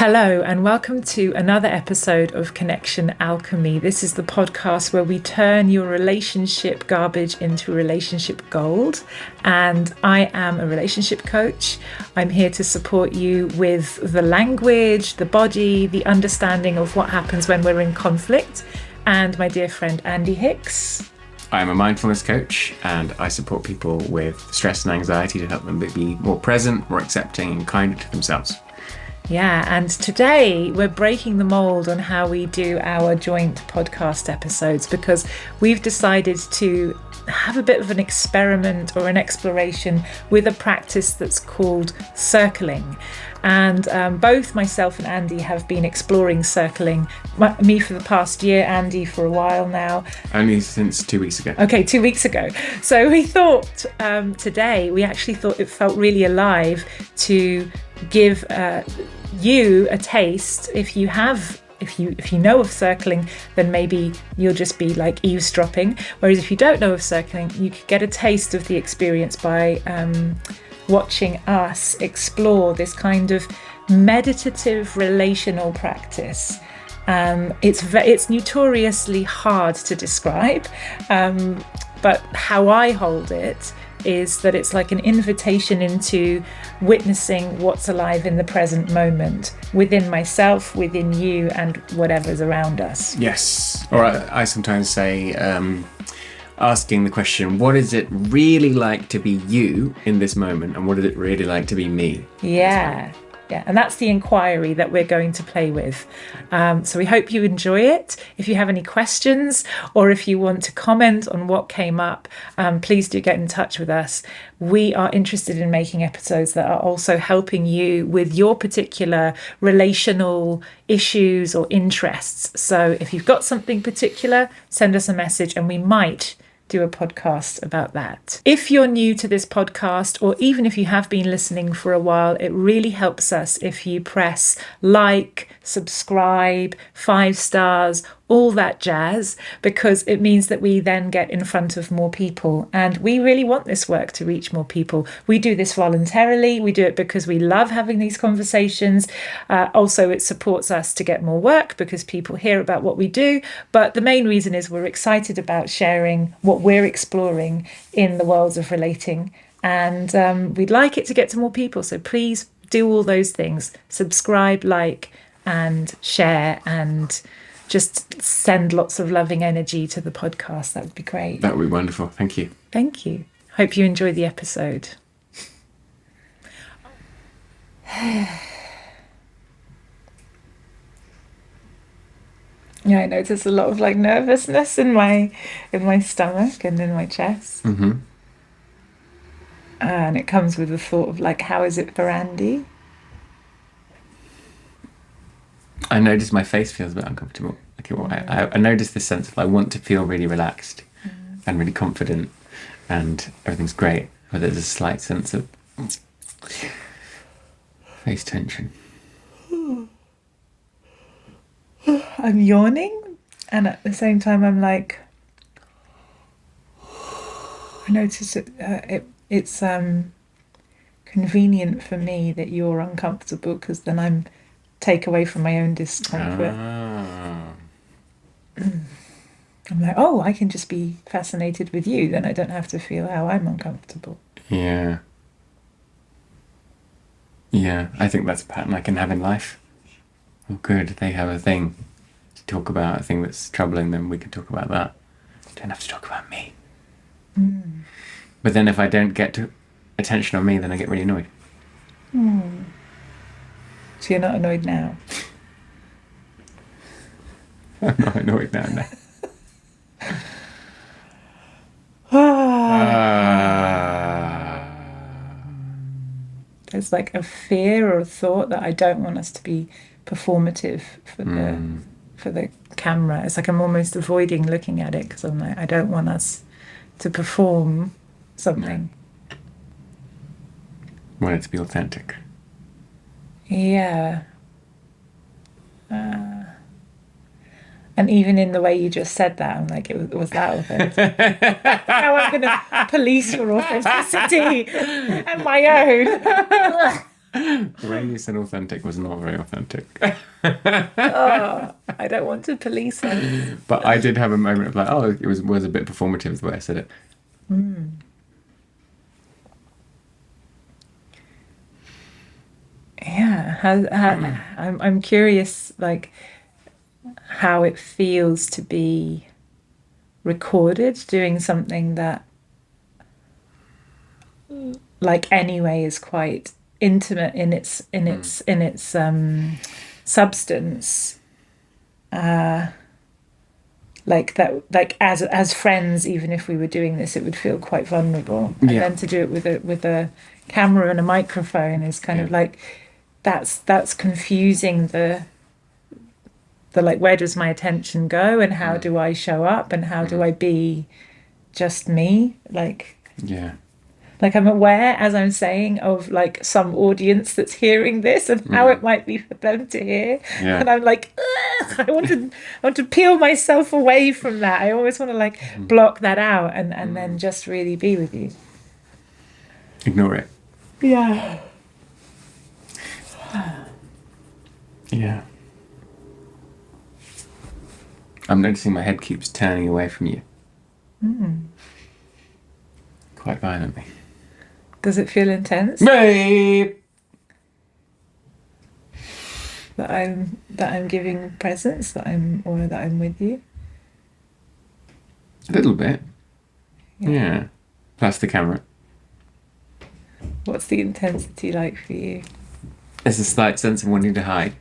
Hello, and welcome to another episode of Connection Alchemy. This is the podcast where we turn your relationship garbage into relationship gold. And I am a relationship coach. I'm here to support you with the language, the body, the understanding of what happens when we're in conflict. And my dear friend Andy Hicks. I'm a mindfulness coach, and I support people with stress and anxiety to help them be more present, more accepting, and kinder to themselves. Yeah, and today we're breaking the mold on how we do our joint podcast episodes, because we've decided to have a bit of an experiment or an exploration with a practice that's called circling. And both myself and Andy have been exploring circling, me for the past year, Andy for a while now. Only since 2 weeks ago. Okay, 2 weeks ago. So we thought today, we actually thought it felt really alive to give you a taste. If you know of circling, then maybe you'll just be like eavesdropping. Whereas if you don't know of circling, you could get a taste of the experience by watching us explore this kind of meditative relational practice. It's notoriously hard to describe, but how I hold it is that it's like an invitation into witnessing what's alive in the present moment, within myself, within you, and whatever's around us. Yes. Or I sometimes say, asking the question, what is it really like to be you in this moment, and what is it really like to be me? Yeah, and that's the inquiry that we're going to play with. So we hope you enjoy it. If you have any questions, or if you want to comment on what came up, please do get in touch with us. We are interested in making episodes that are also helping you with your particular relational issues or interests. So if you've got something particular, send us a message and we might do a podcast about that. If you're new to this podcast, or even if you have been listening for a while, it really helps us if you press like, subscribe, 5 stars, all that jazz, because it means that we then get in front of more people. And we really want this work to reach more people. We do this voluntarily. We do it because we love having these conversations. Also, it supports us to get more work because people hear about what we do. But the main reason is we're excited about sharing what we're exploring in the worlds of relating. And we'd like it to get to more people. So please do all those things. Subscribe, like, and share, and just send lots of loving energy to the podcast. That would be great. That would be wonderful. Thank you. Thank you. Hope you enjoy the episode. Yeah, I notice a lot of like nervousness in my stomach and in my chest. Mm-hmm. And it comes with the thought of like, how is it for Andy? I notice my face feels a bit uncomfortable. I notice this sense of I want to feel really relaxed and really confident and everything's great, but there's a slight sense of face tension. I'm yawning, and at the same time I'm like, I notice it's convenient for me that you're uncomfortable, because then I'm take away from my own discomfort. I'm like, oh, I can just be fascinated with you, then I don't have to feel how I'm uncomfortable. Yeah, I think that's a pattern I can have in life. Oh good, they have a thing to talk about, a thing that's troubling them, we can talk about that. Don't have to talk about me. But then if I don't get attention on me, then I get really annoyed. So you're not annoyed now? I'm not annoyed now. There's like a fear or a thought that I don't want us to be performative for the camera. It's like I'm almost avoiding looking at it, because I'm like, I don't want us to perform something. I want it to be authentic. Yeah. And even in the way you just said that, I'm like, it was that authentic. Now I'm going to police your authenticity and my own. Where you said authentic was not very authentic. Oh, I don't want to police us. But I did have a moment of like, oh, it was a bit performative the way I said it. Yeah, I'm curious, like how it feels to be recorded doing something that, like, anyway, is quite intimate in its substance. Like that, like as friends, even if we were doing this, it would feel quite vulnerable. And Yeah. then to do it with a camera and a microphone is kind of Yeah. like that's confusing the like, where does my attention go and how do I show up and how do I be just me? Yeah. Like I'm aware, as I'm saying, of like some audience that's hearing this and how it might be for them to hear. Yeah. And I'm like, ugh, I want to peel myself away from that. I always want to like block that out and then just really be with you. Ignore it. Yeah. Yeah. I'm noticing my head keeps turning away from you. Quite violently. Does it feel intense Babe! that I'm giving presence, that I'm with you? A little bit. Yeah. Plus the camera. What's the intensity like for you? There's a slight sense of wanting to hide.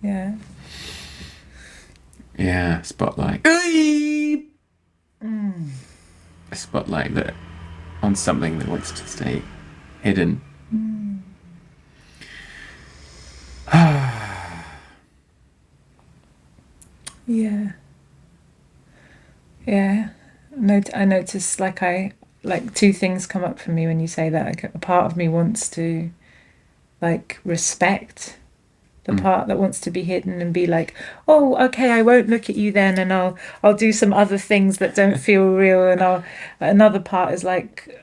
Yeah. Yeah, spotlight. A spotlight that on something that wants to stay hidden. Yeah. Yeah. I notice like two things come up for me when you say that. Like a part of me wants to like respect the part that wants to be hidden and be like, oh, okay, I won't look at you then, and I'll do some other things that don't feel real, and another part is like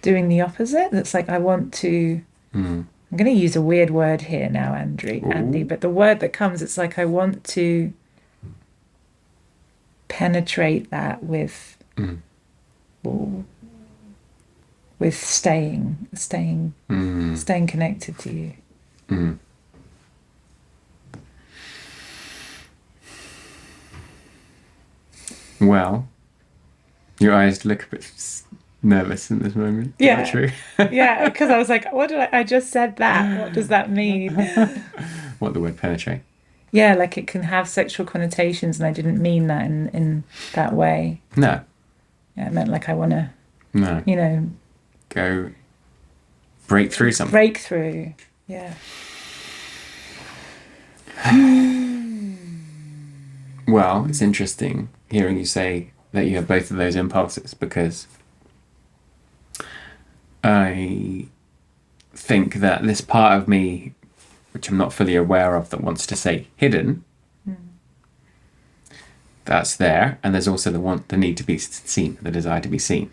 doing the opposite. That's like I want to. I'm going to use a weird word here now, Andy, but the word that comes, it's like I want to penetrate that with staying connected to you. Well, your eyes look a bit nervous in this moment. Yeah. True. Yeah, because I was like, I just said that. What does that mean? What the word penetrate? Yeah, like it can have sexual connotations, and I didn't mean that in that way. No. Yeah, it meant like I want to, No. Go break through something. breakthrough. Yeah. Well, it's interesting hearing you say that you have both of those impulses, because I think that this part of me, which I'm not fully aware of, that wants to say hidden, that's there, and there's also the need to be seen, the desire to be seen.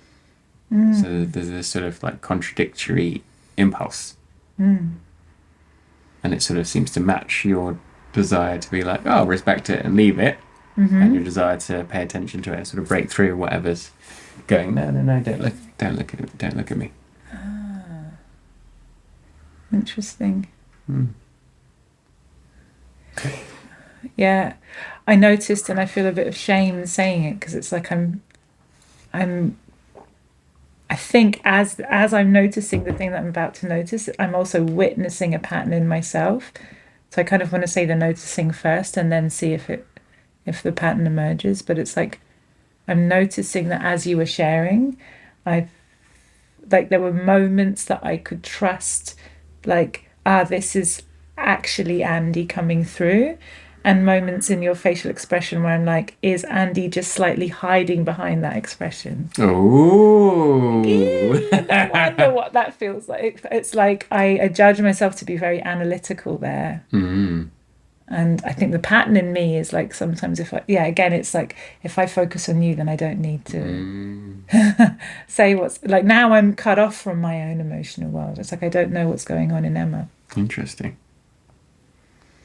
So there's this sort of like contradictory impulse, and it sort of seems to match your desire to be like, oh, respect it and leave it, and your desire to pay attention to it and sort of break through whatever's going. No, don't look at me. Interesting. Yeah, I noticed, and I feel a bit of shame saying it, because it's like I think as I'm noticing the thing that I'm about to notice, I'm also witnessing a pattern in myself. So I kind of want to say the noticing first and then see if the pattern emerges. But it's like I'm noticing that as you were sharing, there were moments that I could trust, like, this is actually Andy coming through, and moments in your facial expression where I'm like, is Andy just slightly hiding behind that expression? Oh. I wonder what that feels like. It's like I judge myself to be very analytical there. And I think the pattern in me is like sometimes again, it's like if I focus on you, then I don't need to say what's like now I'm cut off from my own emotional world. It's like I don't know what's going on in Emma. Interesting.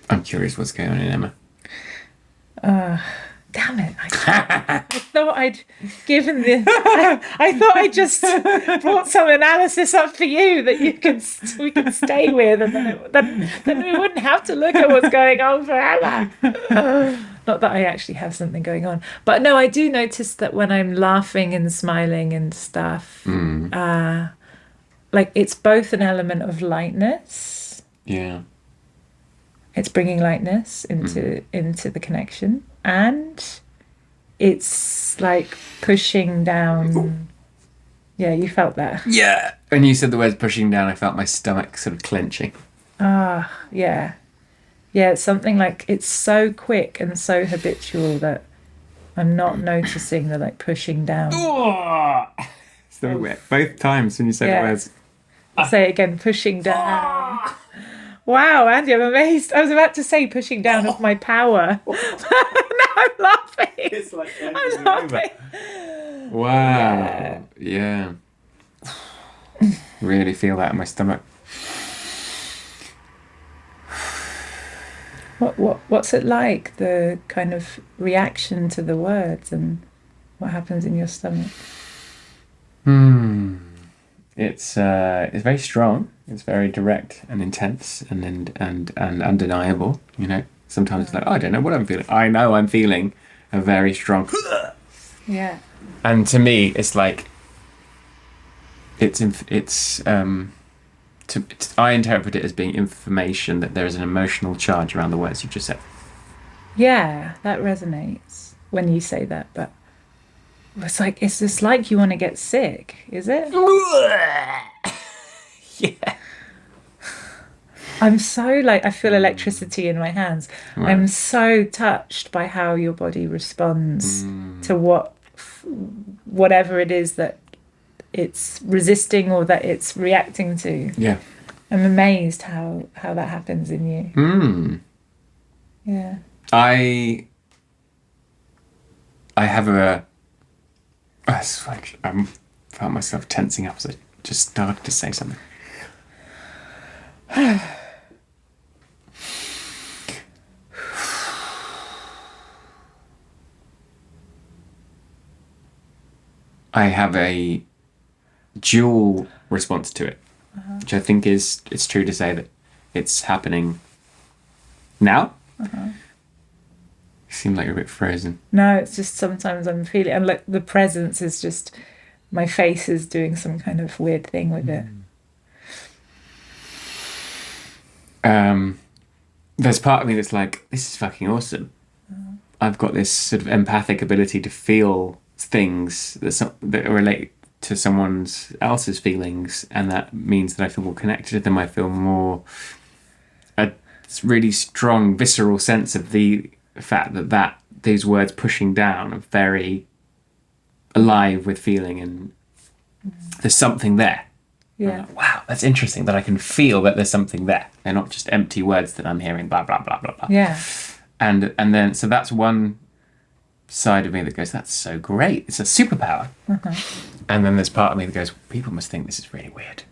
I'm curious what's going on in Emma. Damn it. I thought I'd given this. I thought I just brought some analysis up for you that we can stay with, and then we wouldn't have to look at what's going on for Emma. Not that I actually have something going on. But no, I do notice that when I'm laughing and smiling and stuff, like it's both an element of lightness. Yeah. It's bringing lightness into the connection. And it's like pushing down. Yeah, you felt that. Yeah. When you said the words pushing down, I felt my stomach sort of clenching. Yeah. Yeah, it's something like it's so quick and so habitual that I'm not noticing the like pushing down. So wet. Both times when you say the words. Say it again, pushing down. Wow, Andy, I'm amazed. I was about to say pushing down of my power. Now I'm laughing. It's like I'm laughing. Wow. Yeah. Really feel that in my stomach. What's it like, the kind of reaction to the words and what happens in your stomach? It's very strong. It's very direct and intense and undeniable. You know, sometimes it's like, oh, I don't know what I'm feeling. I know I'm feeling a very strong. Yeah. And to me, it's like I interpret it as being information that there is an emotional charge around the words you've just said. Yeah, that resonates when you say that, but it's just like you want to get sick, is it? Yeah. I'm so I feel electricity in my hands. Right. I'm so touched by how your body responds to whatever it is that it's resisting or that it's reacting to. Yeah. I'm amazed how that happens in you. Yeah. I have it's like I found myself tensing up as I just started to say something. I have a dual response to it, which I think it's true to say that it's happening now. You seem like you're a bit frozen. No, it's just sometimes I'm feeling, and like the presence is just, my face is doing some kind of weird thing with it. There's part of me that's like, this is fucking awesome. I've got this sort of empathic ability to feel things that relate to someone else's feelings, and that means that I feel more connected to them. I feel more a really strong visceral sense of the fact that these words pushing down are very alive with feeling, and there's something there. Yeah. Like, wow, that's interesting that I can feel that there's something there. They're not just empty words that I'm hearing, blah, blah, blah, blah, blah. Yeah. And then, so that's one side of me that goes, that's so great. It's a superpower. And then there's part of me that goes, people must think this is really weird.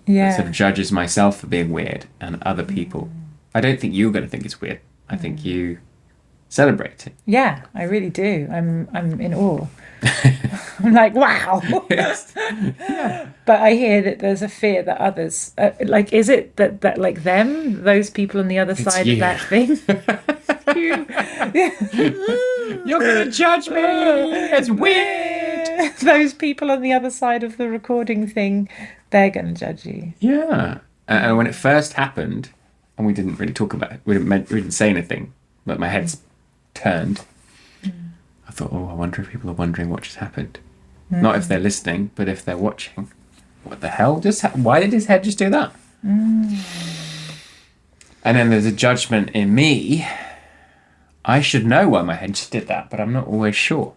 Yeah. It sort of judges myself for being weird and other people. I don't think you're going to think it's weird. I think you celebrate it. Yeah, I really do. I'm in awe. I'm like, wow. Yes. Yeah. But I hear that there's a fear that others, is it that like them, those people on the other side of that thing? You're going to judge me. It's weird. Those people on the other side of the recording thing, they're going to judge you. Yeah. And when it first happened, and we didn't really talk about it, we didn't say anything, but my head's turned. I thought, I wonder if people are wondering what just happened. Not if they're listening, but if they're watching. What the hell just happened? Why did his head just do that? And then there's a judgment in me. I should know why my head just did that, but I'm not always sure.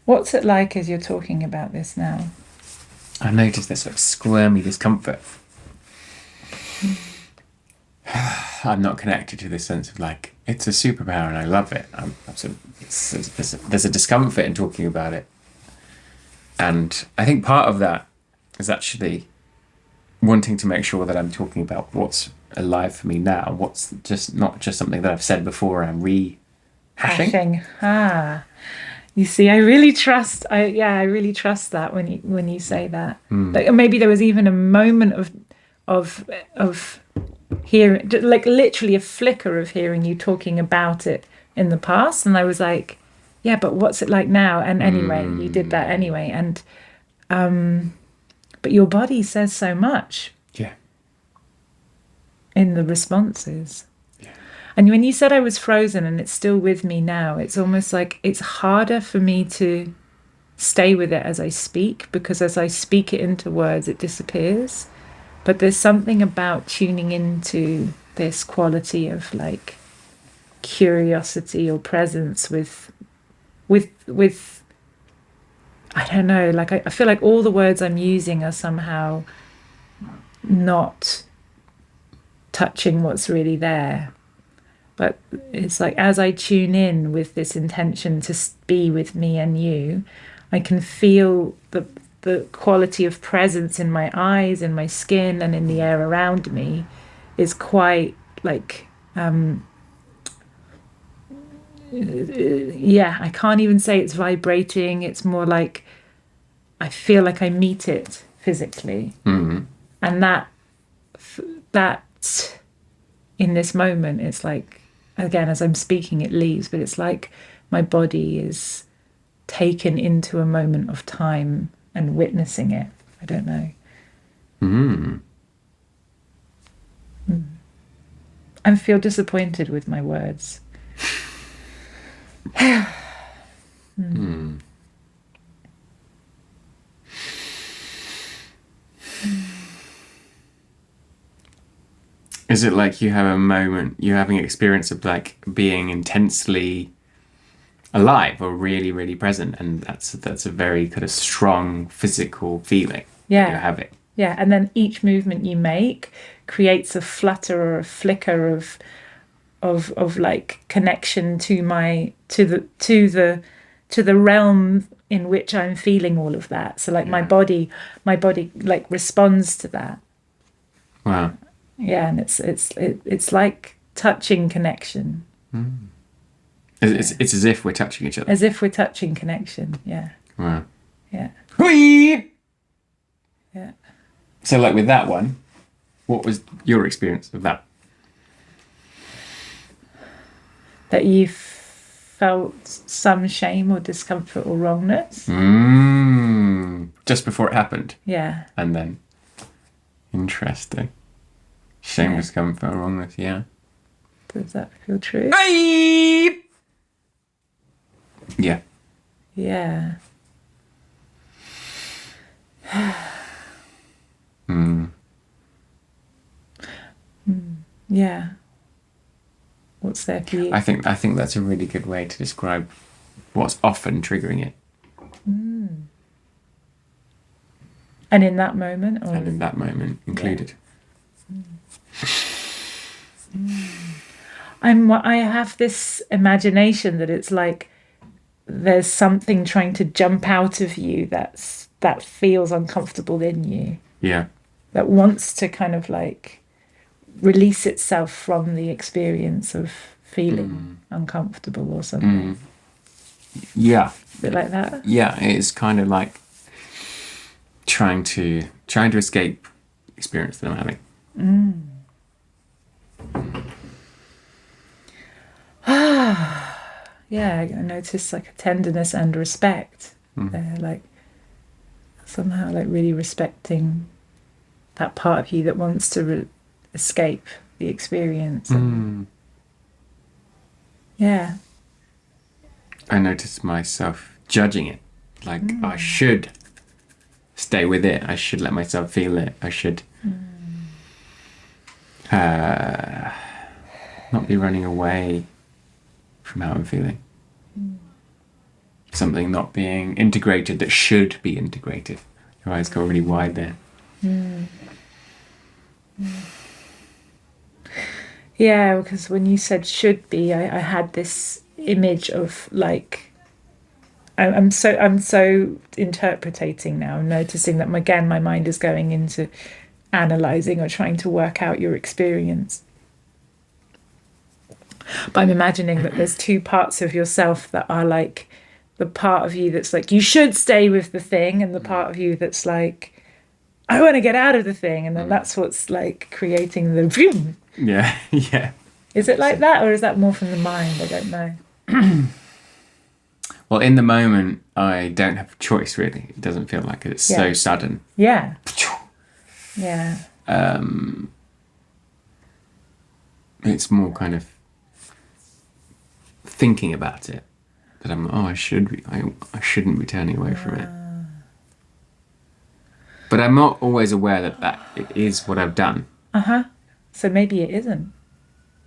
What's it like as you're talking about this now? I noticed this sort of squirmy discomfort. I'm not connected to this sense of like, it's a superpower and I love it. There's a discomfort in talking about it. And I think part of that is actually wanting to make sure that I'm talking about what's alive for me now, what's just not just something that I've said before and I'm rehashing. You see, I really trust that when you say that. Like, maybe there was even a moment of hearing, like literally a flicker of hearing you talking about it in the past, and I was like, yeah, but what's it like now? And anyway, you did that anyway, and but your body says so much. Yeah. In the responses. Yeah. And when you said I was frozen and it's still with me now, it's almost like it's harder for me to stay with it as I speak, because as I speak it into words, it disappears. But there's something about tuning into this quality of like curiosity or presence with I don't know, like I feel like all the words I'm using are somehow not touching what's really there. But it's like as I tune in with this intention to be with me and you, I can feel the quality of presence in my eyes, in my skin, and in the air around me is quite like I can't even say it's vibrating. It's more like I feel like I meet it physically. And that in this moment, it's like, again, as I'm speaking, it leaves, but it's like my body is taken into a moment of time and witnessing it. I don't know. I feel disappointed with my words. Is it like you have a moment, you're having an experience of like being intensely alive or really, really present, and that's a very kind of strong physical feeling that you're having. Yeah, and then each movement you make creates a flutter or a flicker of like connection to the realm in which I'm feeling all of that. So like my body like responds to that. Wow. Yeah, and it's like touching connection. It's as if we're touching each other. As if we're touching connection. Yeah. Wow. Yeah. Whee! Yeah. So like with that one, what was your experience of that? That you felt some shame or discomfort or wrongness. Just before it happened. Yeah. And then, interesting. Shame, discomfort, wrongness. Yeah. Does that feel true? Bye! Yeah. Yeah. Yeah. What's there for you? I think that's a really good way to describe what's often triggering it. And in that moment? Or? And in that moment included. I have this imagination that it's like there's something trying to jump out of you that feels uncomfortable in you. Yeah. That wants to kind of like release itself from the experience of feeling uncomfortable or something. Yeah. A bit like that? Yeah, it's kind of like trying to escape the experience that I'm having. Yeah, I notice like a tenderness and respect. They're like somehow like really respecting that part of you that wants to escape the experience. Yeah. I noticed myself judging it. Like I should stay with it. I should let myself feel it. I should not be running away from how I'm feeling. Something not being integrated that should be integrated. Your eyes go really wide there. Yeah, because when you said should be, I had this image of like I'm so interpreting now. I'm noticing that again my mind is going into analyzing or trying to work out your experience. But I'm imagining that there's two parts of yourself that are like the part of you that's like you should stay with the thing, and the part of you that's like I want to get out of the thing, and then that's what's like creating the vroom. Yeah, yeah. Is it like that, or is that more from the mind? I don't know. Well, in the moment, I don't have a choice, really. It doesn't feel like it's so sudden. Yeah. Yeah. It's more kind of thinking about it. That I shouldn't be turning away from it. But I'm not always aware that it is what I've done. So maybe it isn't.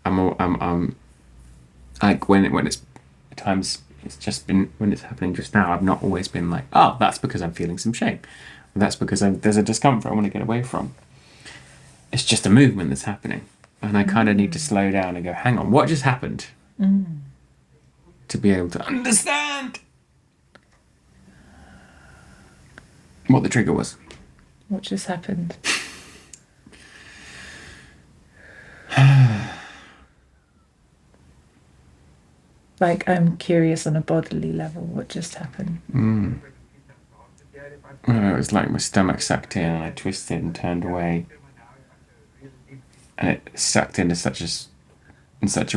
I'm like when it's times it's just been when it's happening just now. I've not always been like, oh, that's because I'm feeling some shame. Or that's because there's a discomfort I want to get away from. It's just a movement that's happening, and I kind of need to slow down and go, hang on, what just happened? To be able to understand what the trigger was. What just happened? Like, I'm curious on a bodily level. What just happened? It was like my stomach sucked in, and I twisted and turned away, and it sucked in such a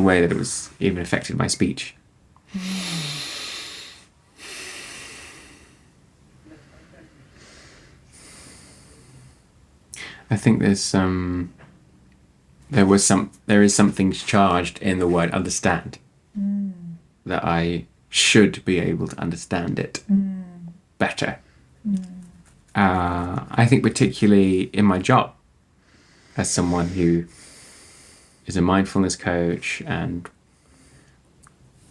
way that it was even affected my speech. I think there is something charged in the word understand. That I should be able to understand it better. I think particularly in my job as someone who is a mindfulness coach and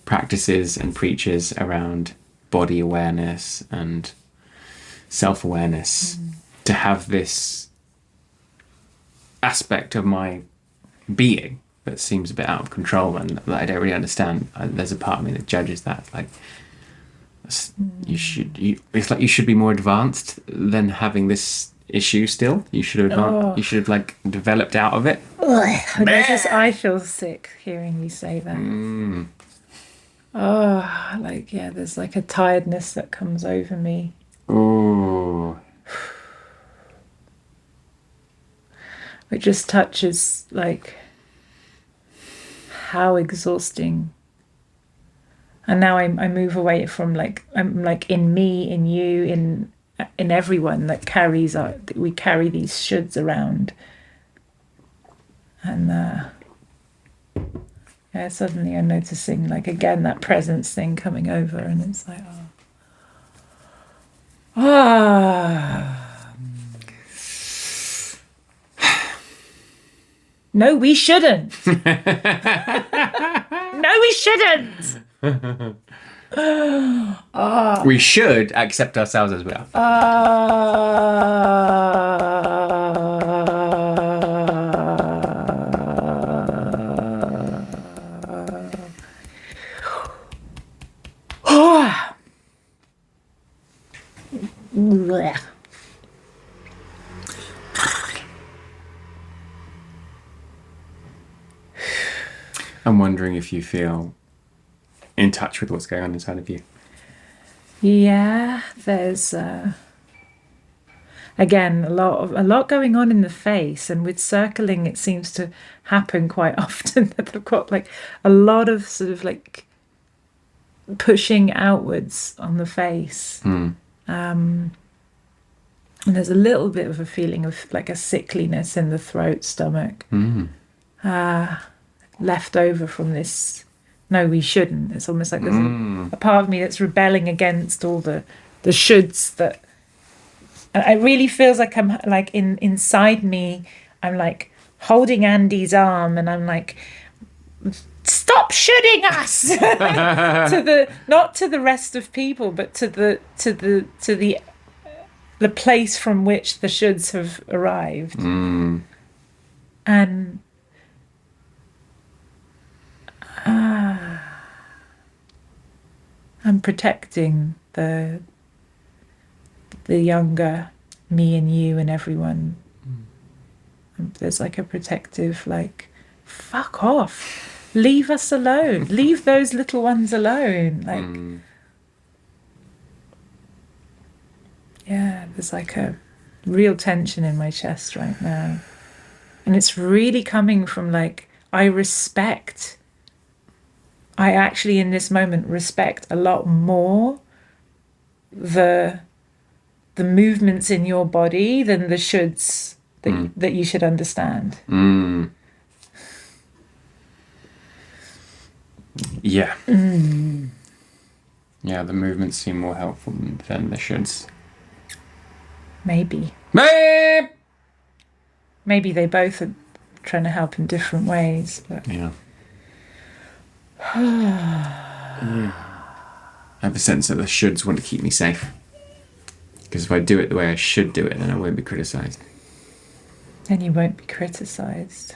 practices and preaches around body awareness and self-awareness, to have this aspect of my being that seems a bit out of control and that I don't really understand. There's a part of me that judges that, like, it's like you should be more advanced than having this issue still. You should have like developed out of it. I feel sick hearing you say that. There's like a tiredness that comes over me. Oh. It just touches like how exhausting. And now I move away from like I'm like in me, in you, in everyone that we carry these shoulds around, and suddenly I'm noticing like again that presence thing coming over, and it's like no, we shouldn't. No, we shouldn't. We should accept ourselves as we are. I'm wondering if you feel in touch with what's going on inside of you. Yeah, there's again a lot going on in the face, and with circling it seems to happen quite often that I've got like a lot of sort of like pushing outwards on the face. And there's a little bit of a feeling of like a sickliness in the throat, stomach, left over from this. No, we shouldn't. It's almost like there's a part of me that's rebelling against all the shoulds that. And it really feels like I'm like inside me. I'm like holding Andy's arm, and I'm like, stop shoulding us not to the rest of people, but to the place from which the shoulds have arrived. And I'm protecting the younger me and you and everyone. There's like a protective, like, fuck off, leave us alone, leave those little ones alone. Like, yeah, there's like a real tension in my chest right now. And it's really coming from like, I actually in this moment respect a lot more the movements in your body than the shoulds that you should understand. Yeah. Yeah, the movements seem more helpful than the shoulds. Maybe they both are trying to help in different ways, but yeah. I have a sense that the shoulds want to keep me safe, because if I do it the way I should do it, then I won't be criticised. then you won't be criticised.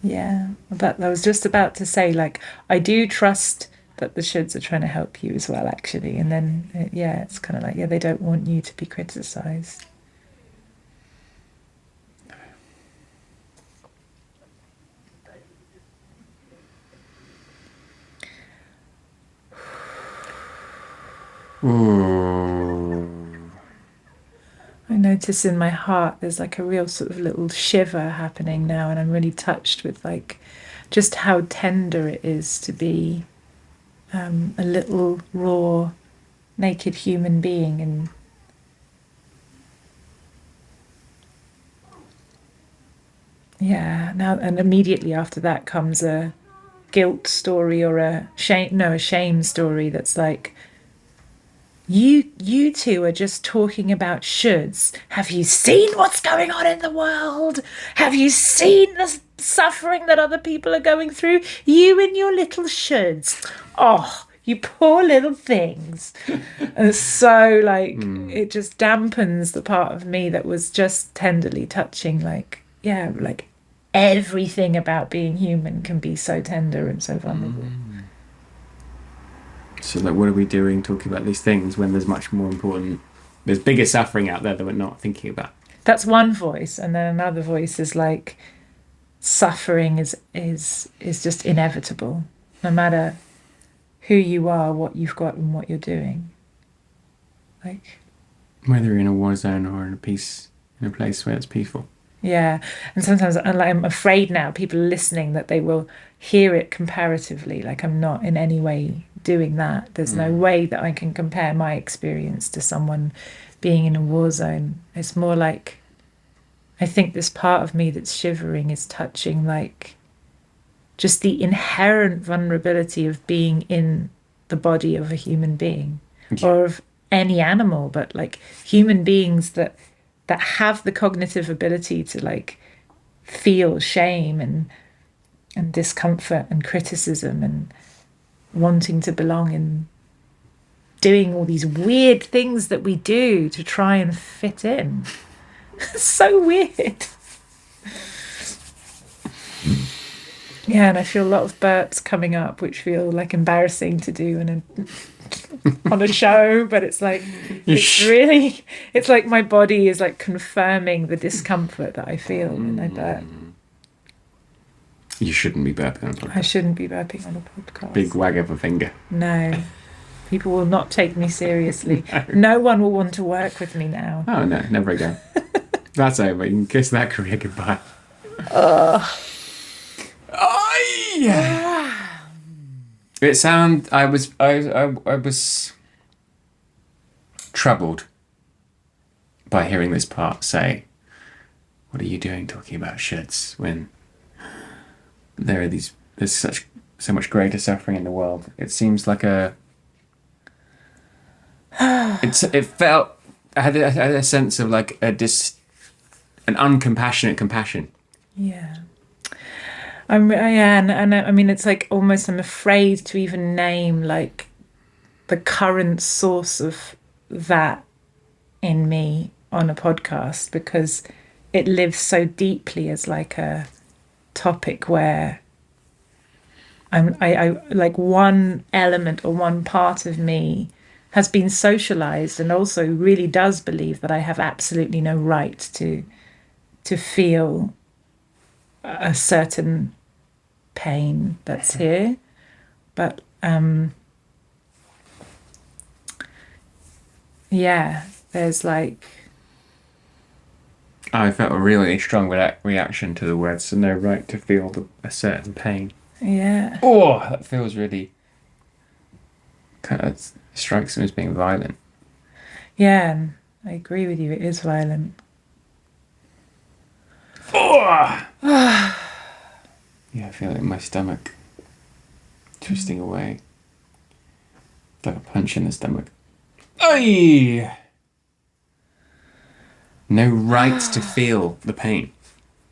Yeah, but I was just about to say, like, I do trust that the shoulds are trying to help you as well, actually. And then, it's kind of like, they don't want you to be criticised. Ooh. I notice in my heart there's like a real sort of little shiver happening now, and I'm really touched with like just how tender it is to be a little raw, naked human being. And now and immediately after that comes a guilt story or a shame story that's like, you two are just talking about shoulds. Have you seen what's going on in the world? Have you seen the suffering that other people are going through? You and your little shoulds. Oh, you poor little things. And so like it just dampens the part of me that was just tenderly touching, like, like everything about being human can be so tender and so vulnerable. So, like, what are we doing talking about these things when there's much more important, there's bigger suffering out there that we're not thinking about? That's one voice, and then another voice is like, suffering is just inevitable, no matter who you are, what you've got, and what you're doing. Like, whether you're in a war zone or in a place where it's peaceful. Yeah, and sometimes I'm afraid now people are listening that they will hear it comparatively. Like, I'm not in any way doing that. There's no way that I can compare my experience to someone being in a war zone. It's more like, I think this part of me that's shivering is touching like just the inherent vulnerability of being in the body of a human being or of any animal, but like human beings that have the cognitive ability to like feel shame and discomfort and criticism and wanting to belong and doing all these weird things that we do to try and fit in. So weird. Yeah, and I feel a lot of burps coming up, which feel like embarrassing to do on a show, but it's like, it's like my body is like confirming the discomfort that I feel when I burp. You shouldn't be burping on a podcast. I shouldn't be burping on a podcast. Big wag of a finger. No. People will not take me seriously. No one will want to work with me now. Oh, no, never again. That's over. You can kiss that career goodbye. I was troubled by hearing this part say, what are you doing talking about shoulds when there's so much greater suffering in the world? It seems like I had a sense of like an uncompassionate compassion. Yeah. I mean, it's like almost I'm afraid to even name like the current source of that in me on a podcast, because it lives so deeply as like a topic where I like one element or one part of me has been socialized and also really does believe that I have absolutely no right to feel a certain pain that's here. But yeah, there's like, I felt a really strong reaction to the words "no right to feel a certain pain." yeah, Oh, that feels really kind of strikes me as being violent. yeah, and I agree with you. It is violent. Oh! Yeah, I feel it in my stomach twisting away. Like a punch in the stomach. Aye! No right to feel the pain.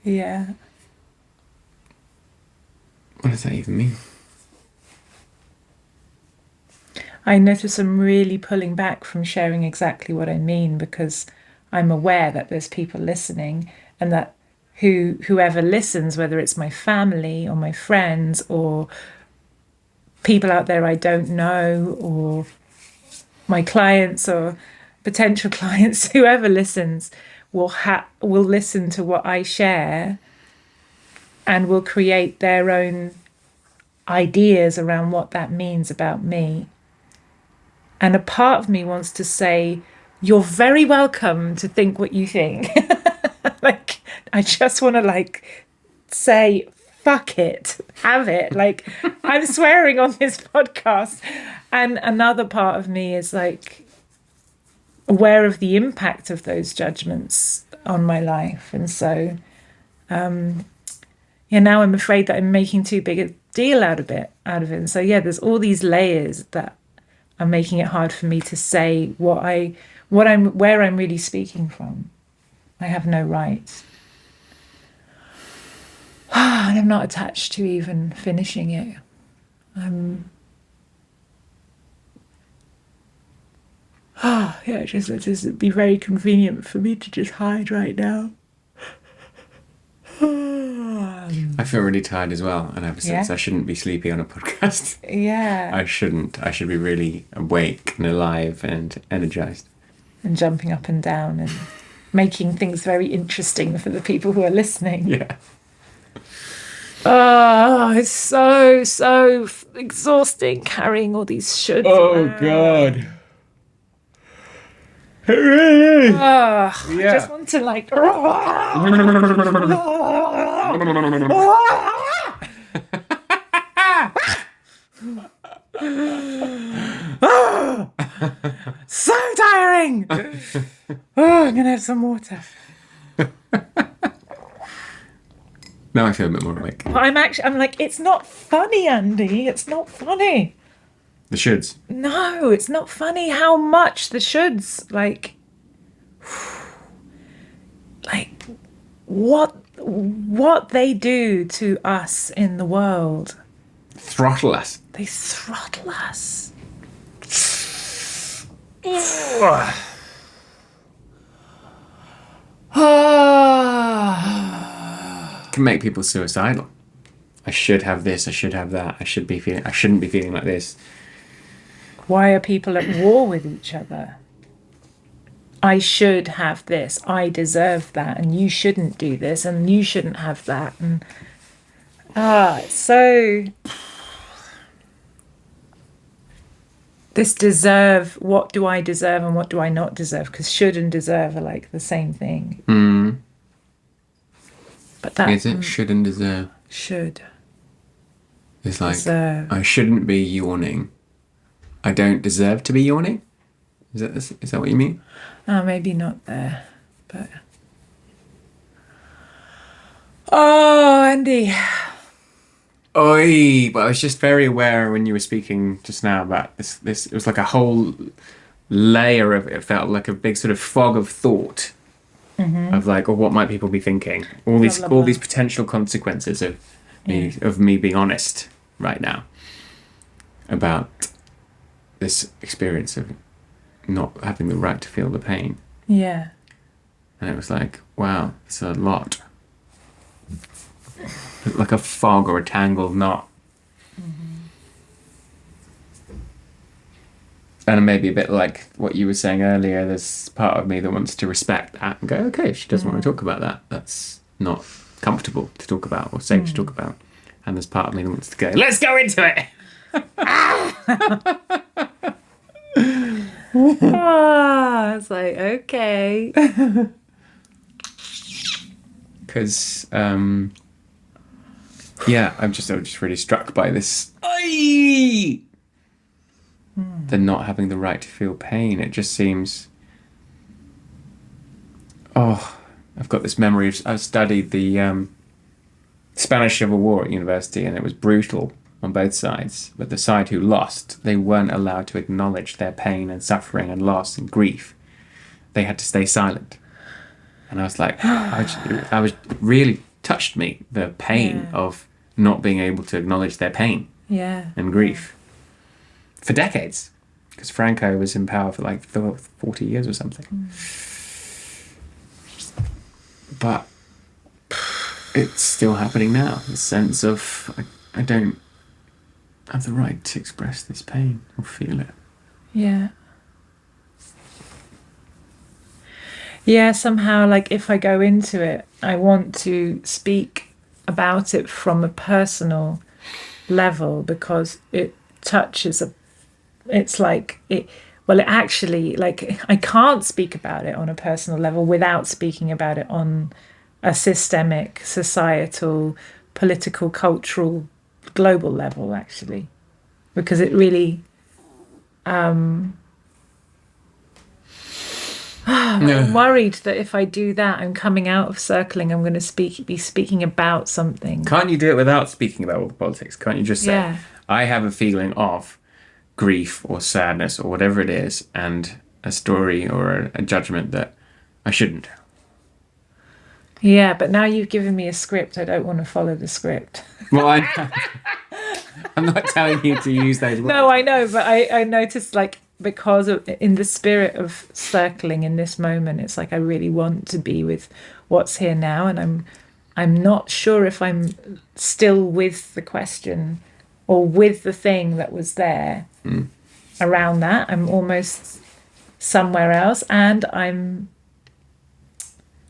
Yeah. What does that even mean? I notice I'm really pulling back from sharing exactly what I mean because I'm aware that there's people listening and that whoever listens, whether it's my family or my friends or people out there I don't know or my clients or potential clients, whoever listens will listen to what I share and will create their own ideas around what that means about me. And a part of me wants to say, you're very welcome to think what you think. Like, I just want to like say, fuck it, have it. Like, I'm swearing on this podcast. And another part of me is like aware of the impact of those judgments on my life. And so, yeah, now I'm afraid that I'm making too big a deal out of it. And so, yeah, there's all these layers that are making it hard for me to say where I'm really speaking from. I have no right. And I'm not attached to even finishing it. Yeah, it'd be very convenient for me to just hide right now. I feel really tired as well, and I have a sense Yeah. I shouldn't be sleepy on a podcast. Yeah. I shouldn't. I should be really awake and alive and energized. And jumping up and down and making things very interesting for the people who are listening. Yeah. Oh, it's so exhausting carrying all these shoulds. Oh God. Really? I Yeah. just want to like. So tiring. I'm gonna have some water. Now I feel a bit more awake. But I'm like, it's not funny, Andy. It's not funny. The shoulds. No, it's not funny how much the shoulds like what they do to us in the world. Throttle us. They throttle us. Can make people suicidal. I should have this, I should have that, I shouldn't be feeling like this. Why are people at war with each other? I should have this, I deserve that, and you shouldn't do this, and you shouldn't have that. And it's so this deserve, what do I deserve and what do I not deserve? Because should and deserve are like the same thing. But that Is it should and deserve? should. It's like Deserve. I shouldn't be yawning. I don't deserve to be yawning. Is that what you mean? Oh, maybe not there, but oh, Andy. Oi! But I was just very aware when you were speaking just now about this. It was like a whole layer of it. Felt like a big sort of fog of thought of like, or what might people be thinking? All these blah, blah. all these potential consequences of me being honest right now about this experience of not having the right to feel the pain. Yeah. And it was like, wow, it's a lot. Like a fog or a tangled knot. And maybe a bit like what you were saying earlier, there's part of me that wants to respect that and go, okay, if she doesn't want to talk about that, that's not comfortable to talk about or safe to talk about. And there's part of me that wants to go, let's go into it. It's like, okay. Because, I'm just really struck by this. The not having the right to feel pain. It just seems. I've got this memory of I studied the Spanish Civil War at university, and it was brutal on both sides. But the side who lost, they weren't allowed to acknowledge their pain and suffering and loss and grief. They had to stay silent. And I was like, I was really touched me, the pain of not being able to acknowledge their pain and grief for decades, because Franco was in power for like 40 years or something. But it's still happening now. The sense of I don't have the right to express this pain or feel it. Yeah, somehow, like, if I go into it, I want to speak about it from a personal level, because it touches it's like it actually, like, I can't speak about it on a personal level without speaking about it on a systemic, societal, political, cultural, global level, actually, because it really I'm worried that if I do that, I'm coming out of circling, I'm going to be speaking about something. Can't you do it without speaking about all the politics? Can't you just say, I have a feeling of grief or sadness or whatever it is, and a story or a judgment that I shouldn't? Yeah, but now you've given me a script. I don't want to follow the script. Well, I'm not telling you to use those words. No, I know, but I noticed, like, because of, in the spirit of circling in this moment, it's like I really want to be with what's here now, and I'm not sure if I'm still with the question or with the thing that was there around that. I'm almost somewhere else, and I'm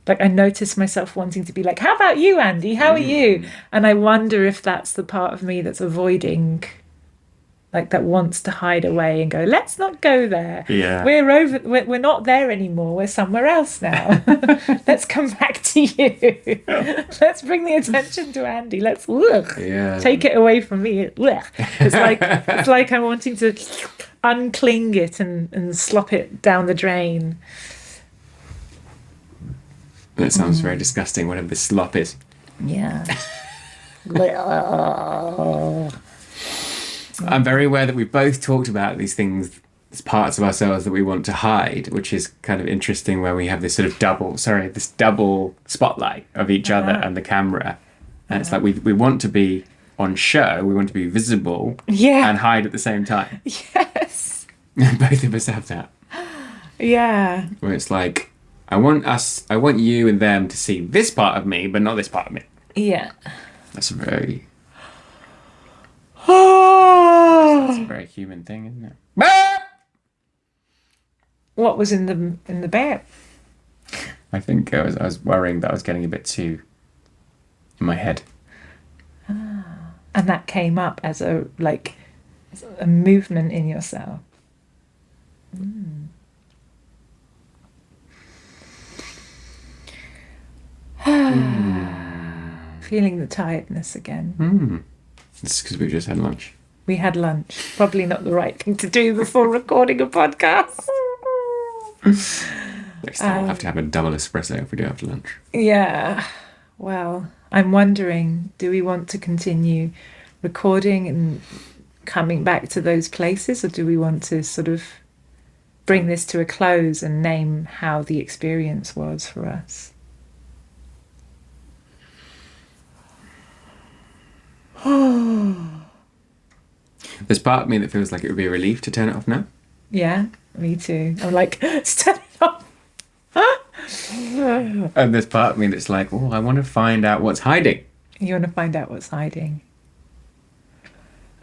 like, I notice myself wanting to be like, how about you, Andy? How are you? And I wonder if that's the part of me that's avoiding, like, that wants to hide away and go, let's not go there. Yeah. We're not there anymore. We're somewhere else now. Let's come back to you. Let's bring the attention to Andy. Let's take it away from me. It's like I'm wanting to uncling it and slop it down the drain. That sounds very disgusting, whatever this slop is. Yeah. I'm very aware that we've both talked about these things as parts of ourselves that we want to hide, which is kind of interesting, where we have this sort of double spotlight of each other and the camera. And it's like we want to be on show, we want to be visible and hide at the same time. Yes. Both of us have that. Yeah. Where it's like, I want you and them to see this part of me, but not this part of me. Yeah. That's a very human thing, isn't it? What was in the bear? I think I was worrying that I was getting a bit too in my head. And that came up as a movement in yourself. Feeling the tiredness again. It's because we just had lunch. We had lunch. Probably not the right thing to do before recording a podcast. Next time we'll have to have a double espresso if we do after lunch. Yeah. Well, I'm wondering, do we want to continue recording and coming back to those places, or do we want to sort of bring this to a close and name how the experience was for us? There's part of me that feels like it would be a relief to turn it off now. Yeah, me too. I'm like, turn it off. And there's part of me that's like, oh, I want to find out what's hiding. You want to find out what's hiding.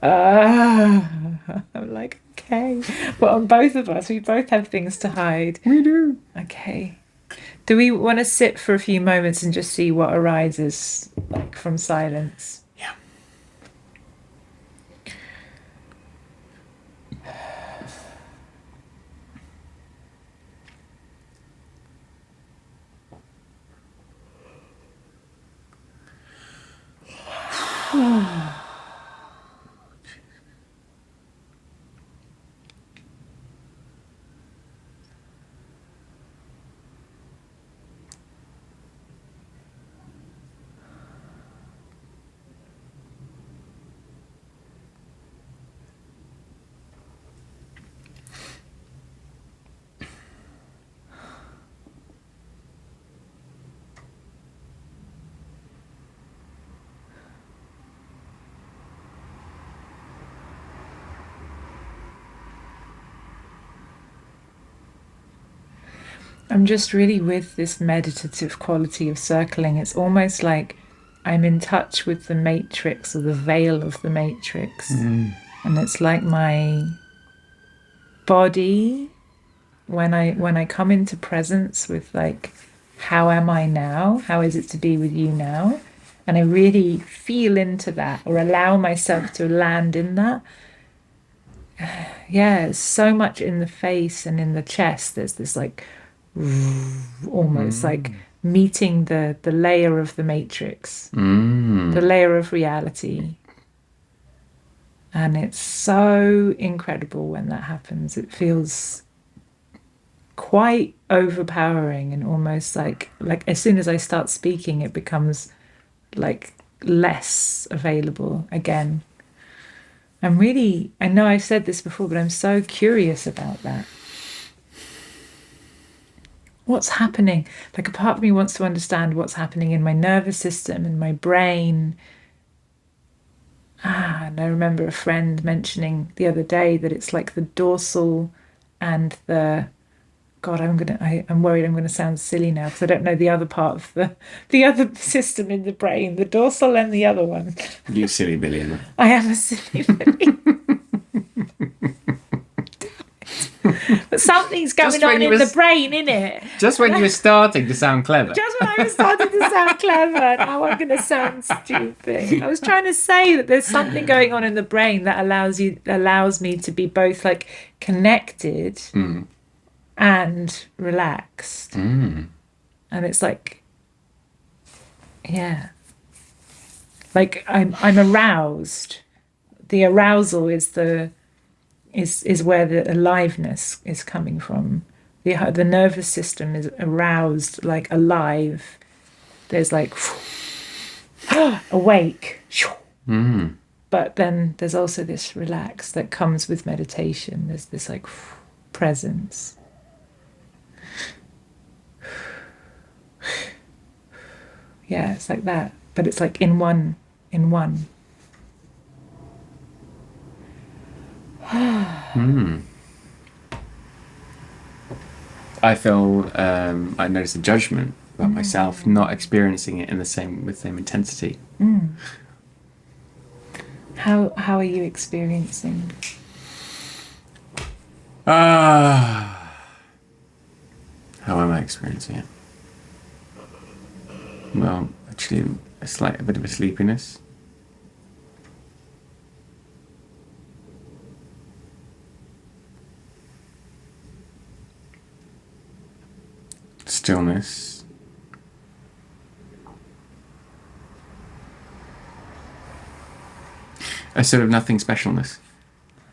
I'm like, Okay. Well, on both of us, we both have things to hide. We do. Okay. Do we want to sit for a few moments and just see what arises, like, from silence? Yeah. I'm just really with this meditative quality of circling. It's almost like I'm in touch with the matrix or the veil of the matrix. And it's like my body, when I come into presence with, like, how am I now? How is it to be with you now? And I really feel into that, or allow myself to land in that. Yeah, it's so much in the face and in the chest. There's this, like, almost like meeting the layer of the matrix, the layer of reality. And it's so incredible when that happens. It feels quite overpowering, and almost like as soon as I start speaking, it becomes like less available again. I know I've said this before, but I'm so curious about that. What's happening? Like, a part of me wants to understand what's happening in my nervous system and my brain. And I remember a friend mentioning the other day that it's like the dorsal and the... God, I'm worried I'm going to sound silly now, because I don't know the other part of the other system in the brain, the dorsal and the other one. You silly Billy. I am a silly Billy. But something's going on in the brain, innit? Just when you were starting to sound clever. Just when I was starting to sound clever, now I'm going to sound stupid. I was trying to say that there's something going on in the brain that allows me to be both, like, connected and relaxed. And it's like, yeah, like I'm aroused. The arousal is where the aliveness is coming from. The nervous system is aroused, like alive. There's like awake. But then there's also this relax that comes with meditation. There's this, like, presence. Yeah, it's like that, but it's like in one. I feel I notice a judgment about myself not experiencing it with the same intensity. How are you experiencing? How am I experiencing it? Well, actually, a bit of a sleepiness. Stillness. A sort of nothing specialness.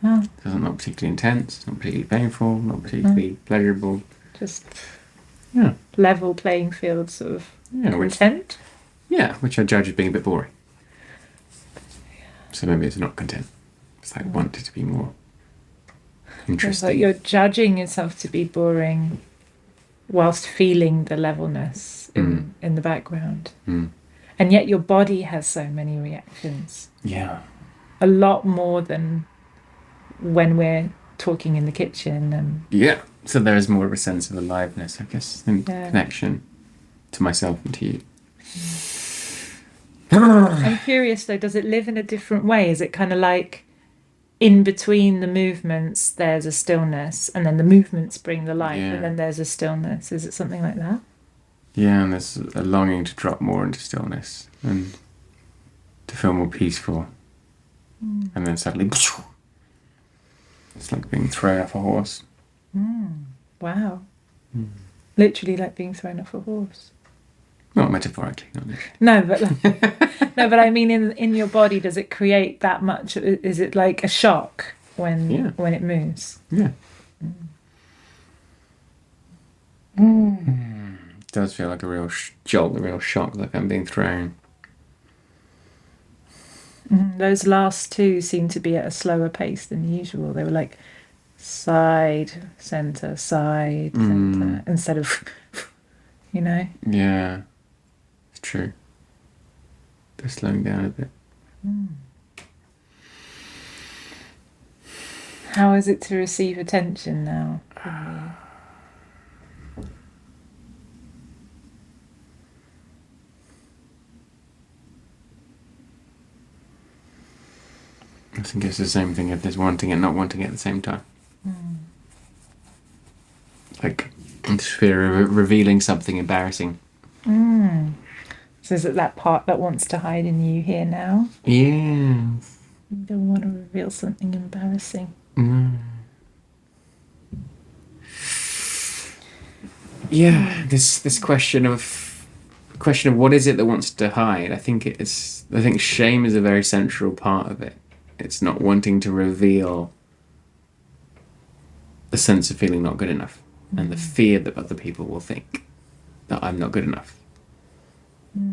Oh. It's not particularly intense, not particularly painful, not particularly pleasurable. Just Yeah. level playing field, sort of content. Which I judge as being a bit boring. So maybe it's not content. It's like want it to be more interesting. It's like you're judging yourself to be boring whilst feeling the levelness in the background. And yet your body has so many reactions. Yeah. A lot more than when we're talking in the kitchen. Yeah. So there is more of a sense of aliveness, I guess, and connection to myself and to you. I'm curious though, does it live in a different way? Is it kind of like in between the movements there's a stillness, and then the movements bring the life, Yeah. and then there's a stillness. Is it something like that? Yeah, and there's a longing to drop more into stillness and to feel more peaceful. And then suddenly, it's like being thrown off a horse. Wow. Literally like being thrown off a horse. Not metaphorically, not literally. No, but no, but I mean, in your body, does it create that much? Is it like a shock when it moves? Yeah. It does feel like a real jolt, a real shock, like I'm being thrown. Those last two seem to be at a slower pace than usual. They were like side, center, instead of, Yeah, it's true. They're slowing down a bit. How is it to receive attention now? I think it's the same thing if there's wanting and not wanting it at the same time. Like, it's fear of revealing something embarrassing. So is it that part that wants to hide in you here now? Yeah. You don't want to reveal something embarrassing. Yeah, this question of what is it that wants to hide? I think shame is a very central part of it. It's not wanting to reveal the sense of feeling not good enough and the fear that other people will think that I'm not good enough.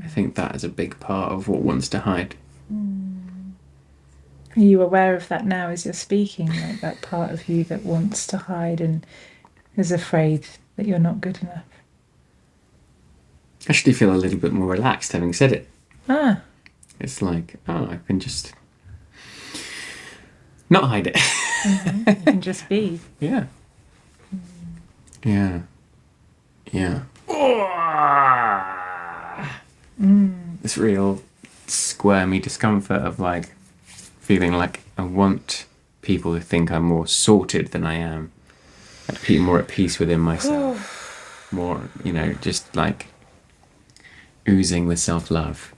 I think that is a big part of what wants to hide. Are you aware of that now as you're speaking? Like that part of you that wants to hide and is afraid that you're not good enough? I actually feel a little bit more relaxed having said it. It's like, I can just not hide it. You can just be. Yeah. Yeah. Yeah. This real squirmy discomfort of like feeling like I want people to think I'm more sorted than I am. Like more at peace within myself. More, just like oozing with self-love.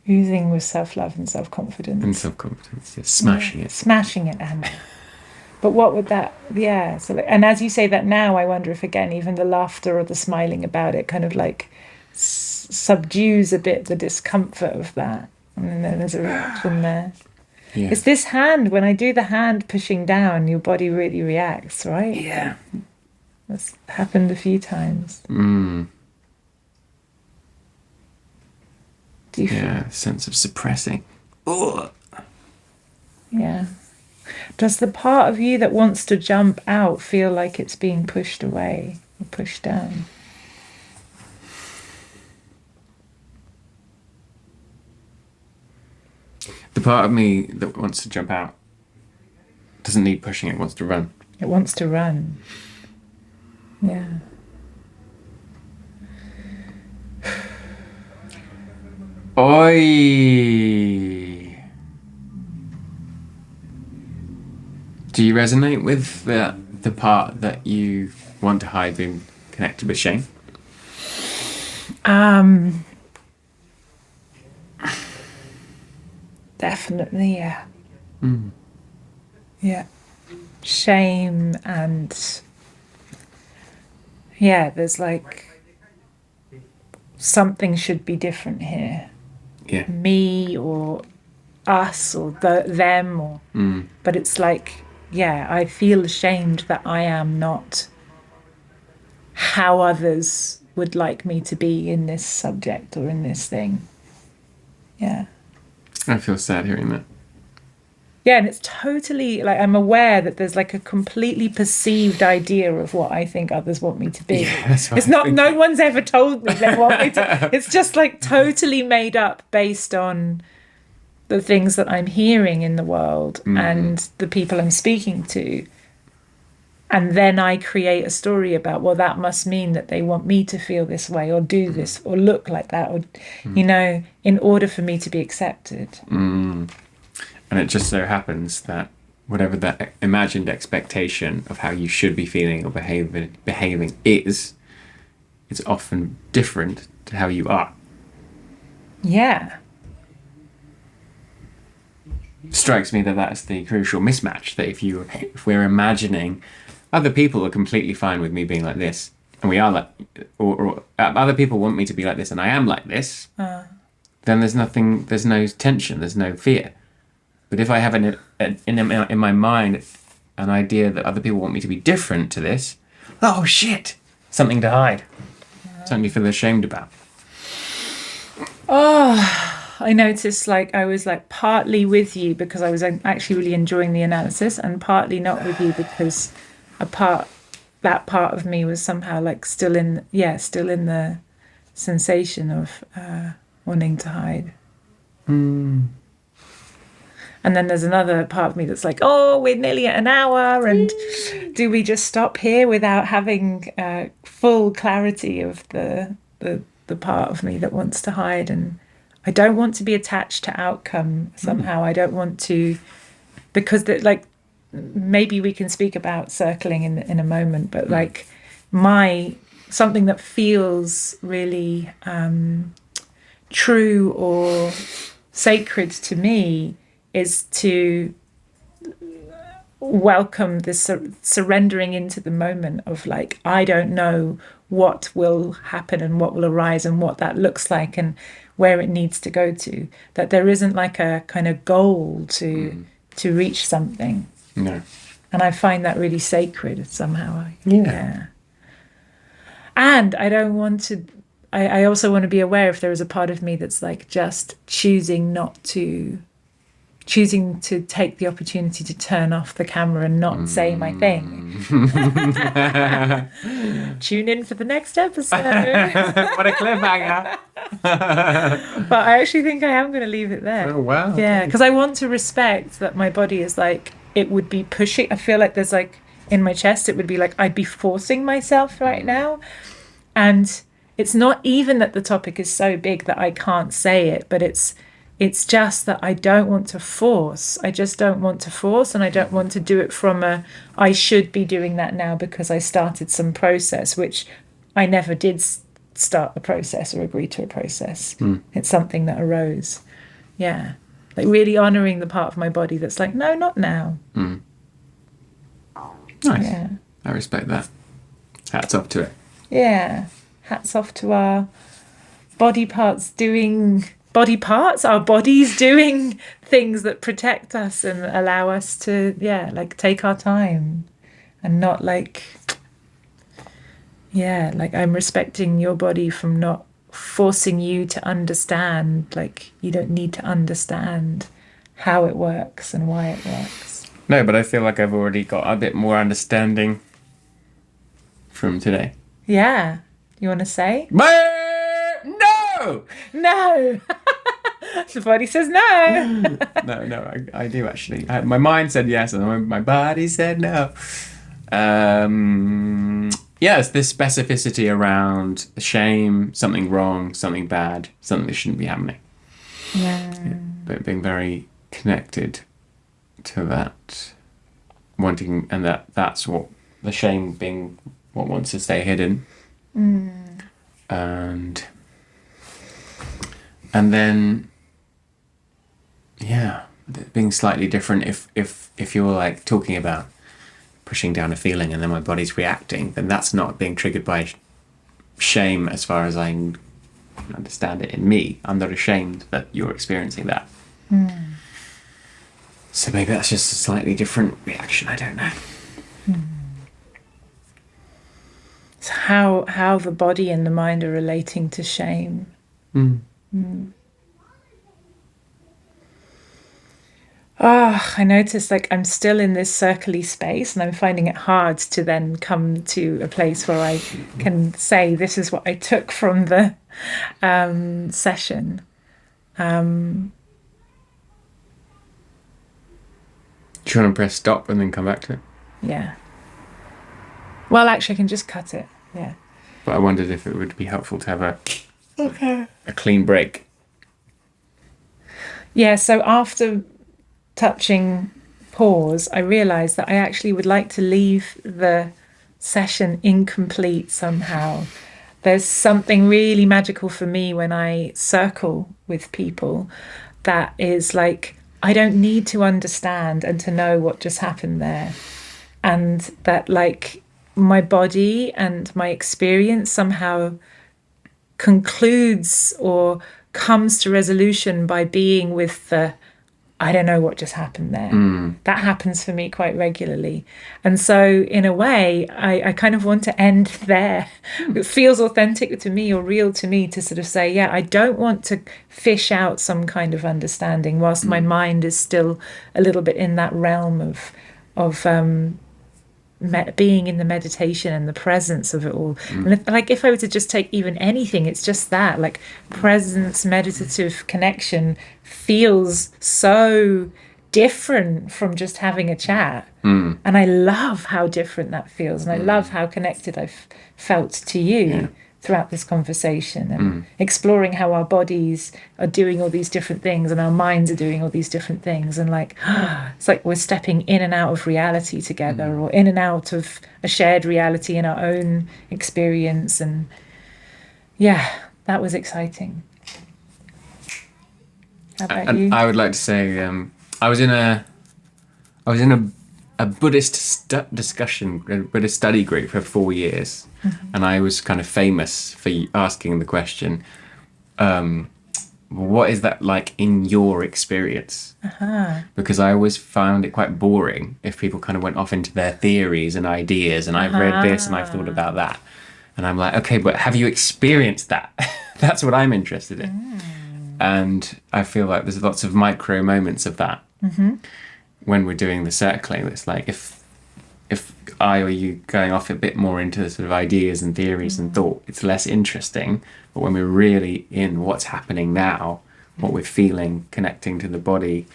Oozing with self-love and self-confidence. And self-confidence, yes. Smashing it. Smashing it, Anna. But what would that, so and as you say that now, I wonder if again, even the laughter or the smiling about it kind of like subdues a bit the discomfort of that. And then there's a reaction there. Yeah. It's this hand, when I do the hand pushing down, your body really reacts, right? Yeah. That's happened a few times. Mm. Do you feel? Sense of suppressing. Ugh. Yeah. Does the part of you that wants to jump out feel like it's being pushed away or pushed down? The part of me that wants to jump out doesn't need pushing, it wants to run. It wants to run. Yeah. Oi! Do you resonate with the part that you want to hide being connected with shame? Definitely, yeah. Yeah. Shame and there's like something should be different here. Yeah. Me or us or them or but it's like I feel ashamed that I am not how others would like me to be in this subject or in this thing. Yeah. I feel sad hearing that. Yeah, and it's totally like I'm aware that there's like a completely perceived idea of what I think others want me to be. Yeah, that's what it's not. No one's ever told me they want me to. It's just like totally made up based on the things that I'm hearing in the world and the people I'm speaking to. And then I create a story about, well, that must mean that they want me to feel this way or do this or look like that or, in order for me to be accepted. And it just so happens that whatever that imagined expectation of how you should be feeling or behaving is, it's often different to how you are. Yeah. Strikes me that that's the crucial mismatch, that if we're imagining other people are completely fine with me being like this, and we are like, or other people want me to be like this and I am like this, then there's no tension, there's no fear. But if I have in my mind an idea that other people want me to be different to this, oh shit, something to hide, something to feel ashamed about. I noticed like I was like partly with you because I was actually really enjoying the analysis, and partly not with you because that part of me was somehow like still in the sensation of wanting to hide. And then there's another part of me that's like, oh, we're nearly at an hour, and do we just stop here without having full clarity of the part of me that wants to hide? And I don't want to be attached to outcome somehow. I don't want to, because maybe we can speak about circling in a moment, but like something that feels really true or sacred to me is to welcome this surrendering into the moment of like, I don't know what will happen and what will arise and what that looks like and where it needs to go to, that there isn't like a kind of goal to reach something. No. And I find that really sacred somehow. Yeah. And I don't want to, I also want to be aware if there is a part of me that's like just choosing to take the opportunity to turn off the camera and not say my thing. Tune in for the next episode. What a cliffhanger. But I actually think I am going to leave it there. Oh, wow. Yeah, because I want to respect that my body is like, it would be pushing. I feel like there's like, in my chest, it would be like, I'd be forcing myself right now. And it's not even that the topic is so big that I can't say it, but it's just that I don't want to force. I just don't want to force, and I don't want to do it from I should be doing that now because I started some process, which I never did start a process or agree to a process. It's something that arose. Yeah. Like really honouring the part of my body that's like, no, not now. Nice. Yeah. I respect that. Hats off to it. Yeah. Hats off to our our bodies doing things that protect us and allow us to, like take our time and not like I'm respecting your body from not forcing you to understand. Like you don't need to understand how it works and why it works. No, but I feel like I've already got a bit more understanding from today. Yeah. You want to say? No! No! The body says no. No, I do actually. My mind said yes, and my body said no. It's this specificity around shame, something wrong, something bad, something that shouldn't be happening. Yeah. But being very connected to that, wanting, and that's what the shame being what wants to stay hidden. And then being slightly different if you're like talking about pushing down a feeling and then my body's reacting, then that's not being triggered by shame as far as I understand it in me. I'm not ashamed that you're experiencing that. So maybe that's just a slightly different reaction, I don't know. It's how the body and the mind are relating to shame. I noticed like I'm still in this circly space and I'm finding it hard to then come to a place where I can say this is what I took from the session. Do you want to press stop and then come back to it? Yeah. Well, actually, I can just cut it. Yeah. But I wondered if it would be helpful to have a clean break. Yeah, so after touching pause, I realised that I actually would like to leave the session incomplete somehow. There's something really magical for me when I circle with people that is like, I don't need to understand and to know what just happened there. And that, like, my body and my experience somehow concludes or comes to resolution by being with the, I don't know what just happened there. That happens for me quite regularly. And so in a way, I kind of want to end there. It feels authentic to me or real to me to sort of say, yeah, I don't want to fish out some kind of understanding whilst my mind is still a little bit in that realm of being in the meditation and the presence of it all. And if I were to just take even anything, it's just that, like, presence, meditative connection feels so different from just having a chat. And I love how different that feels, and I love how connected I've felt to you throughout this conversation, and exploring how our bodies are doing all these different things and our minds are doing all these different things, and like it's like we're stepping in and out of reality together, or in and out of a shared reality in our own experience. And yeah, that was exciting. How about you? I would like to say I was in a Buddhist discussion, a Buddhist study group for 4 years, and I was kind of famous for asking the question, what is that like in your experience? Because I always found it quite boring if people kind of went off into their theories and ideas, and I've read this and I've thought about that, and I'm like, okay, but have you experienced that? That's what I'm interested in. And I feel like there's lots of micro moments of that when we're doing the circling. It's like if I or you going off a bit more into sort of ideas and theories and thought, it's less interesting. But when we're really in what's happening now, what we're feeling, connecting to the body,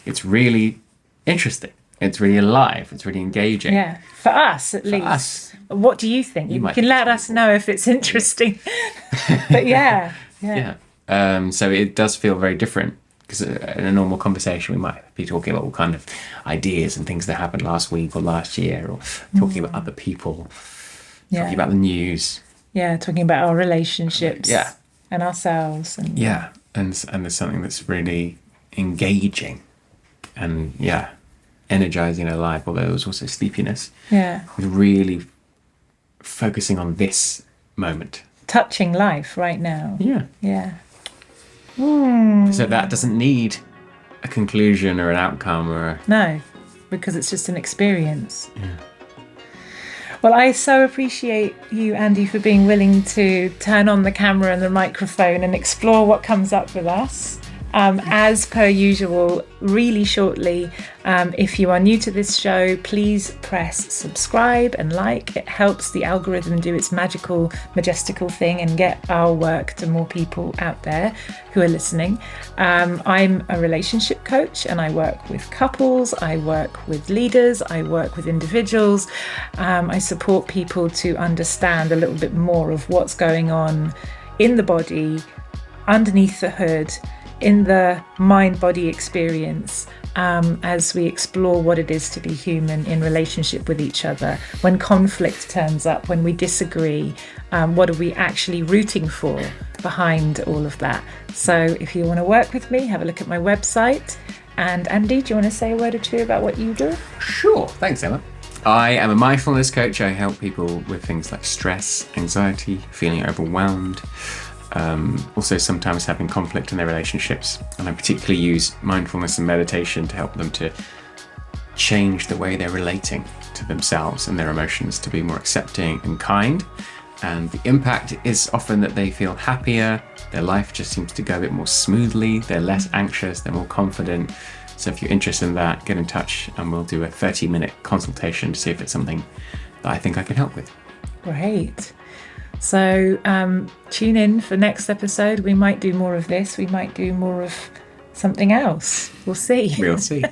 it's really interesting. It's really alive. It's really engaging. Yeah, for us at least. Us. What do you think? You can let us know if it's interesting. But yeah. So it does feel very different, because in a normal conversation we might be talking about all kind of ideas and things that happened last week or last year, or talking about other people, talking about the news. Yeah, talking about our relationships. Yeah. And ourselves. And and there's something that's really engaging and energizing and alive, although there was also sleepiness. Yeah. Really focusing on this moment. Touching life right now. Yeah. So that doesn't need a conclusion or an outcome or No, because it's just an experience. Well, I so appreciate you, Andy, for being willing to turn on the camera and the microphone and explore what comes up with us. As per usual, really shortly, if you are new to this show, please press subscribe and like. It helps the algorithm do its magical, majestical thing and get our work to more people out there who are listening. I'm a relationship coach, and I work with couples, I work with leaders, I work with individuals. I support people to understand a little bit more of what's going on in the body, underneath the hood, in the mind-body experience, as we explore what it is to be human in relationship with each other. When conflict turns up, when we disagree, what are we actually rooting for behind all of that? So if you want to work with me, have a look at my website. And Andy, do you want to say a word or two about what you do? Sure, thanks Emma. I am a mindfulness coach. I help people with things like stress, anxiety, feeling overwhelmed, also sometimes having conflict in their relationships, and I particularly use mindfulness and meditation to help them to change the way they're relating to themselves and their emotions, to be more accepting and kind. And the impact is often that they feel happier, their life just seems to go a bit more smoothly, they're less anxious, they're more confident. So if you're interested in that, get in touch and we'll do a 30-minute consultation to see if it's something that I think I can help with. Great. So tune in for next episode. We might do more of this. We might do more of something else. We'll see. We'll see.